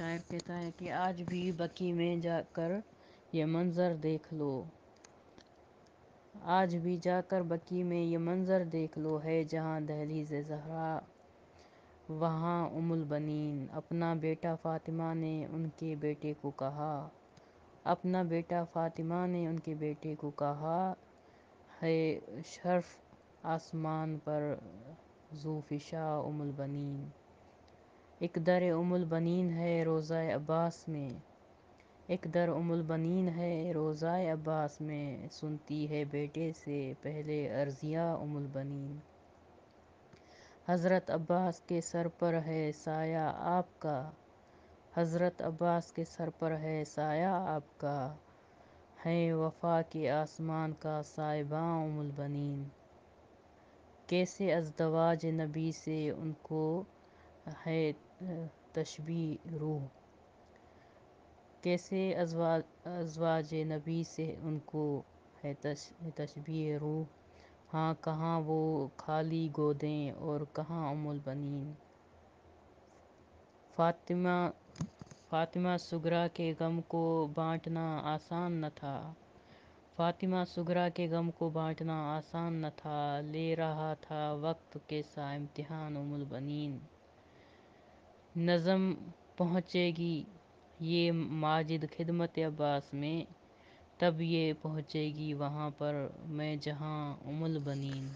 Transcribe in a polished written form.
شاعر کہتا ہے کہ آج بھی بقی میں جا کر یہ منظر دیکھ لو، آج بھی جا کر بقی میں یہ منظر دیکھ لو، ہے جہاں دہلیز زہرا وہاں ام البنین۔ اپنا بیٹا فاطمہ نے ان کے بیٹے کو کہا، اپنا بیٹا فاطمہ نے ان کے بیٹے کو کہا، ہے شرف آسمان پر ذو فشاں ام البنین۔ ایک در ام البنین ہے روضہ عباس میں، ایک در ام البنین ہے روضہ عباس میں، سنتی ہے بیٹے سے پہلے عرضیہ ام البنین۔ حضرت عباس کے سر پر ہے سایہ آپ کا، حضرت عباس کے سر پر ہے سایہ آپ کا، ہیں وفا کے آسمان کا سائباں ام البنین۔ کیسے ازدواج نبی سے ان کو ہے تشبیہ روح، کیسے ازواج نبی سے ان کو ہے تشبیہ روح، ہاں کہاں وہ خالی گودیں اور کہاں ام البنین۔ فاطمہ صغریٰ کے غم کو بانٹنا آسان نہ تھا، فاطمہ صغریٰ کے غم کو بانٹنا آسان نہ تھا، لے رہا تھا وقت کیسا امتحان ام البنین۔ نظم پہنچے گی یہ ماجد خدمت عباس میں، تب یہ پہنچے گی وہاں پر میں جہاں ام البنین۔